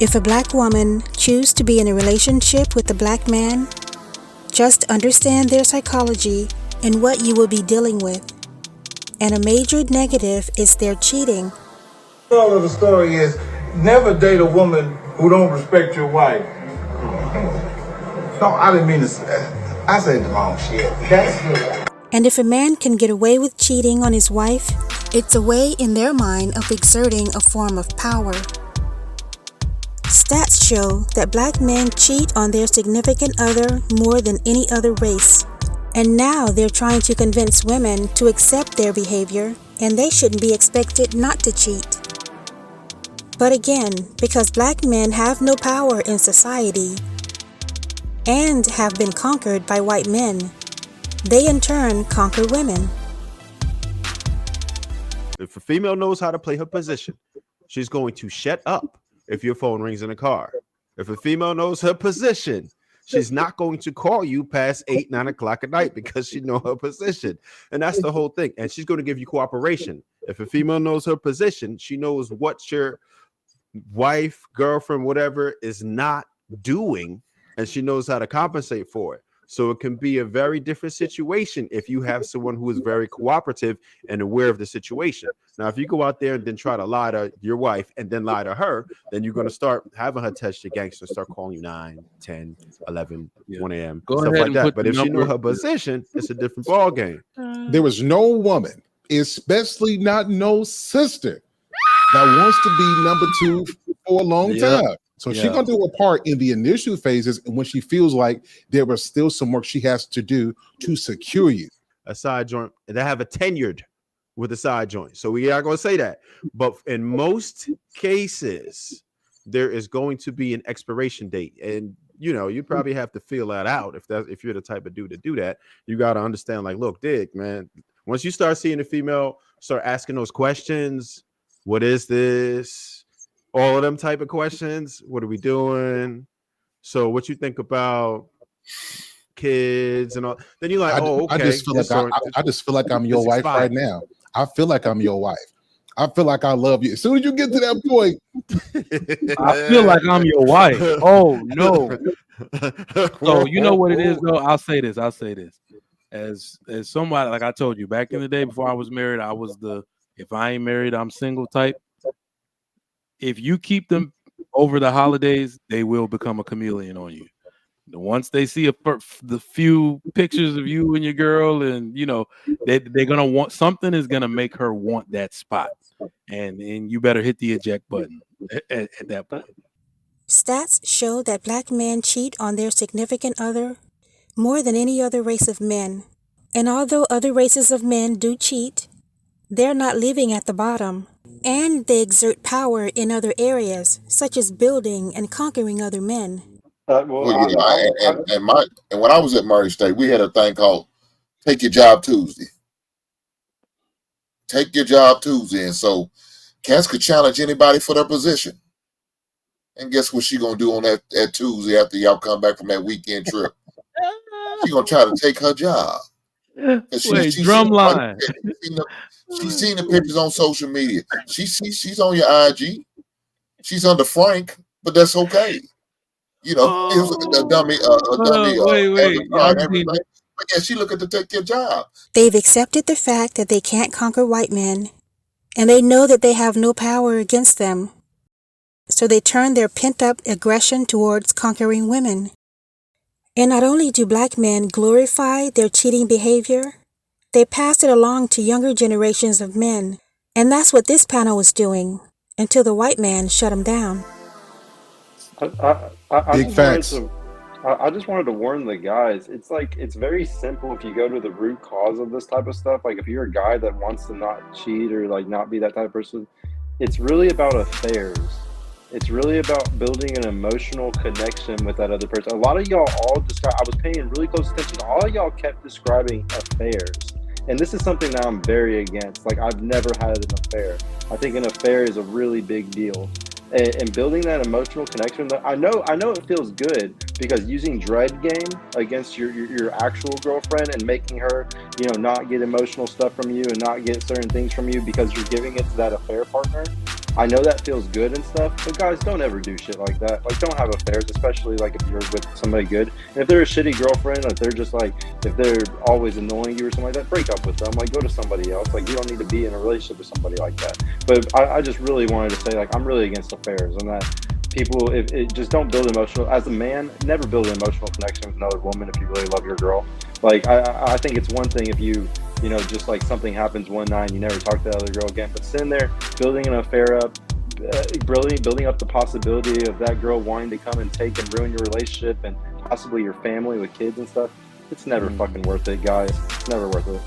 If a black woman chooses to be in a relationship with a black man, just understand their psychology and what you will be dealing with. And a major negative is their cheating. The moral of the story is never date a woman who don't respect your wife. No, I didn't mean to say, I said the wrong shit. That's good. And if a man can get away with cheating on his wife, it's a way in their mind of exerting a form of power. Stats show that black men cheat on their significant other more than any other race. And now they're trying to convince women to accept their behavior, and they shouldn't be expected not to cheat. But again, because black men have no power in society and have been conquered by white men, they in turn conquer women. If a female knows how to play her position, she's going to shut up if your phone rings in the car. If a female knows her position, she's not going to call you past 8, 9 o'clock at night because she knows her position. And that's the whole thing. And she's going to give you cooperation. If a female knows her position, she knows what your wife, girlfriend, whatever is not doing, and she knows how to compensate for it. So it can be a very different situation if you have someone who is very cooperative and aware of the situation. Now, if you go out there and then try to lie to your wife and then lie to her, then you're going to start having her test your gangster, start calling you 9, 10, 11, 1 a.m., stuff like that. But if she knew her position, it's a different ball game. There was no woman, especially not no sister, that wants to be number 2 for a long time. So she's going to do her part in the initial phases, and when she feels like there was still some work she has to do to secure you. A side joint, they have a tenured with a side joint. So we are going to say that. But in most cases, there is going to be an expiration date. And, you know, you probably have to feel that out. If you're the type of dude to do that, you got to understand, like, look, Dick, man, once you start seeing a female start asking those questions, what is this? All of them type of questions. What are we doing? So what you think about kids and all? Then you're like, okay. I just feel like I'm your wife right now. I feel like I'm your wife. I feel like I love you. As soon as you get to that point, I feel like I'm your wife. Oh no. So you know what it is though? I'll say this. As somebody, like I told you back in the day before I was married, I was the if I ain't married, I'm single type. If you keep them over the holidays, they will become a chameleon on you. Once they see the few pictures of you and your girl, and you know they're gonna want something is gonna make her want that spot, and you better hit the eject button at that point. Stats show that black men cheat on their significant other more than any other race of men. And although other races of men do cheat, they're not living at the bottom. And they exert power in other areas, such as building and conquering other men. And when I was at Murray State, we had a thing called Take Your Job Tuesday. Take Your Job Tuesday. And so cats could challenge anybody for their position. And guess what she going to do on that Tuesday after y'all come back from that weekend trip? She going to try to take her job. Drumline. She's seen the pictures on social media. She's on your IG. She's under Frank, but that's okay. You know, it was a dummy. But yeah, she looking to take your job. They've accepted the fact that they can't conquer white men, and they know that they have no power against them. So they turn their pent-up aggression towards conquering women. And not only do black men glorify their cheating behavior, they pass it along to younger generations of men. And that's what this panel was doing, until the white man shut them down. Big facts. I just wanted to warn the guys. It's like, it's very simple if you go to the root cause of this type of stuff. Like if you're a guy that wants to not cheat or like not be that type of person, it's really about affairs. It's really about building an emotional connection with that other person. A lot of y'all all describe, I was paying really close attention. All of y'all kept describing affairs. And this is something that I'm very against. Like I've never had an affair. I think an affair is a really big deal. And building that emotional connection, I know it feels good because using dread game against your actual girlfriend and making her, you know, not get emotional stuff from you and not get certain things from you because you're giving it to that affair partner, I know that feels good and stuff, but guys, don't ever do shit like that. Like, don't have affairs, especially like if you're with somebody good. And if they're a shitty girlfriend, if they're just like, if they're always annoying you or something like that, break up with them. Like, go to somebody else. Like, you don't need to be in a relationship with somebody like that. But I just really wanted to say, like, I'm really against affairs and that people, if it just don't build emotional. As a man, never build an emotional connection with another woman if you really love your girl. Like, I think it's one thing if you know, just like something happens one night and you never talk to the other girl again. But sitting there, building an affair up, building up the possibility of that girl wanting to come and take and ruin your relationship and possibly your family with kids and stuff, it's never fucking worth it, guys. It's never worth it.